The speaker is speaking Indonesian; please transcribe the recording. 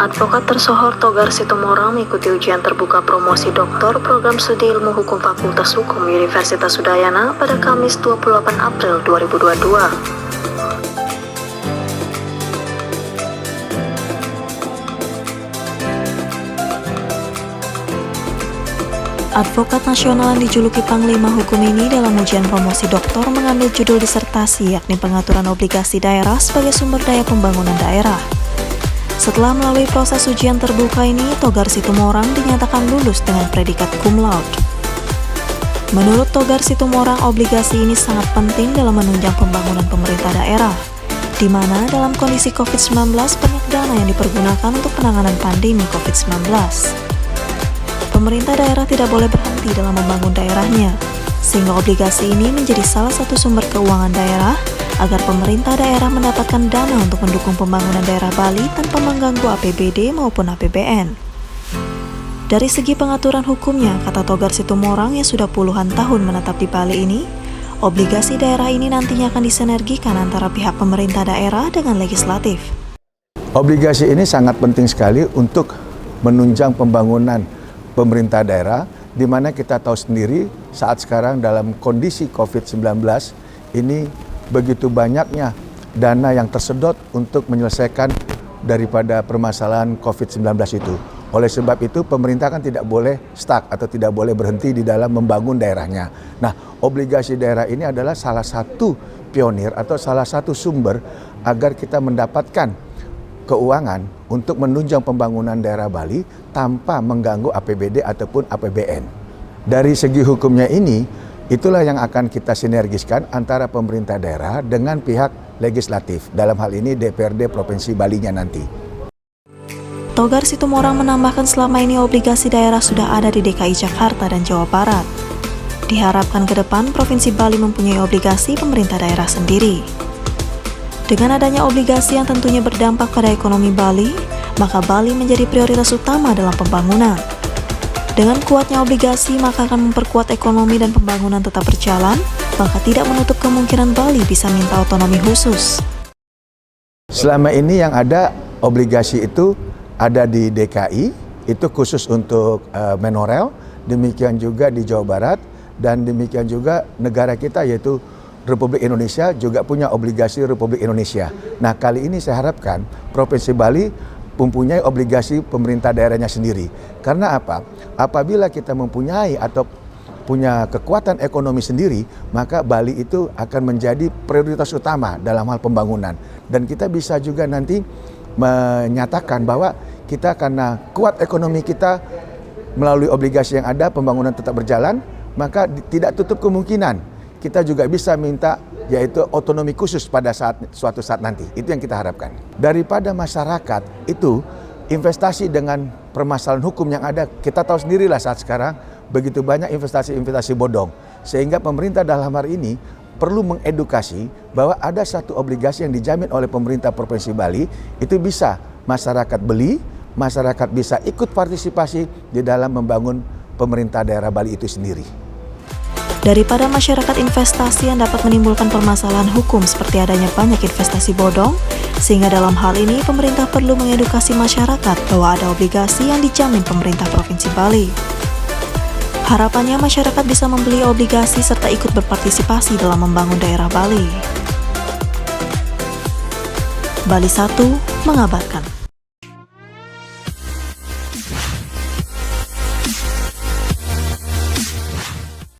Advokat tersohor Togar Situmorang mengikuti ujian terbuka promosi doktor program studi ilmu hukum Fakultas Hukum Universitas Udayana pada Kamis 28 April 2022. Advokat nasional yang dijuluki Panglima Hukum ini dalam ujian promosi doktor mengambil judul disertasi yakni pengaturan obligasi daerah sebagai sumber daya pembangunan daerah. Setelah melalui proses ujian terbuka ini, Togar Situmorang dinyatakan lulus dengan predikat cum laude. Menurut Togar Situmorang, obligasi ini sangat penting dalam menunjang pembangunan pemerintah daerah, di mana dalam kondisi COVID-19 banyak dana yang dipergunakan untuk penanganan pandemi COVID-19. Pemerintah daerah tidak boleh berhenti dalam membangun daerahnya, sehingga obligasi ini menjadi salah satu sumber keuangan daerah agar pemerintah daerah mendapatkan dana untuk mendukung pembangunan daerah Bali tanpa mengganggu APBD maupun APBN. Dari segi pengaturan hukumnya, kata Togar Situmorang yang sudah puluhan tahun menetap di Bali ini, obligasi daerah ini nantinya akan disinergikan antara pihak pemerintah daerah dengan legislatif. Obligasi ini sangat penting sekali untuk menunjang pembangunan pemerintah daerah, di mana kita tahu sendiri saat sekarang dalam kondisi COVID-19 ini begitu banyaknya dana yang tersedot untuk menyelesaikan daripada permasalahan COVID-19 itu. Oleh sebab itu pemerintah kan tidak boleh stuck atau tidak boleh berhenti di dalam membangun daerahnya. Nah, obligasi daerah ini adalah salah satu pionir atau salah satu sumber agar kita mendapatkan keuangan untuk menunjang pembangunan daerah Bali tanpa mengganggu APBD ataupun APBN. Dari segi hukumnya ini, itulah yang akan kita sinergiskan antara pemerintah daerah dengan pihak legislatif, dalam hal ini DPRD Provinsi Balinya nanti. Togar Situmorang menambahkan selama ini obligasi daerah sudah ada di DKI Jakarta dan Jawa Barat. Diharapkan ke depan Provinsi Bali mempunyai obligasi pemerintah daerah sendiri. Dengan adanya obligasi yang tentunya berdampak pada ekonomi Bali, maka Bali menjadi prioritas utama dalam pembangunan. Dengan kuatnya obligasi, maka akan memperkuat ekonomi dan pembangunan tetap berjalan, maka tidak menutup kemungkinan Bali bisa minta otonomi khusus. Selama ini yang ada obligasi itu ada di DKI, itu khusus untuk Menorel, demikian juga di Jawa Barat, dan demikian juga negara kita yaitu Republik Indonesia juga punya obligasi Republik Indonesia. Nah, kali ini saya harapkan Provinsi Bali mempunyai obligasi pemerintah daerahnya sendiri. Karena apa? Apabila kita mempunyai atau punya kekuatan ekonomi sendiri, maka Bali itu akan menjadi prioritas utama dalam hal pembangunan. Dan kita bisa juga nanti menyatakan bahwa kita karena kuat ekonomi kita melalui obligasi yang ada, pembangunan tetap berjalan, maka tidak tutup kemungkinan kita juga bisa minta yaitu otonomi khusus pada suatu saat nanti. Itu yang kita harapkan. Daripada masyarakat itu investasi dengan permasalahan hukum yang ada, kita tahu sendirilah saat sekarang begitu banyak investasi-investasi bodong. Sehingga pemerintah dalam hari ini perlu mengedukasi bahwa ada satu obligasi yang dijamin oleh pemerintah Provinsi Bali, itu bisa masyarakat beli, masyarakat bisa ikut partisipasi di dalam membangun pemerintah daerah Bali itu sendiri. Daripada masyarakat investasi yang dapat menimbulkan permasalahan hukum seperti adanya banyak investasi bodong, sehingga dalam hal ini pemerintah perlu mengedukasi masyarakat bahwa ada obligasi yang dijamin pemerintah Provinsi Bali. Harapannya masyarakat bisa membeli obligasi serta ikut berpartisipasi dalam membangun daerah Bali. Bali 1 mengabarkan.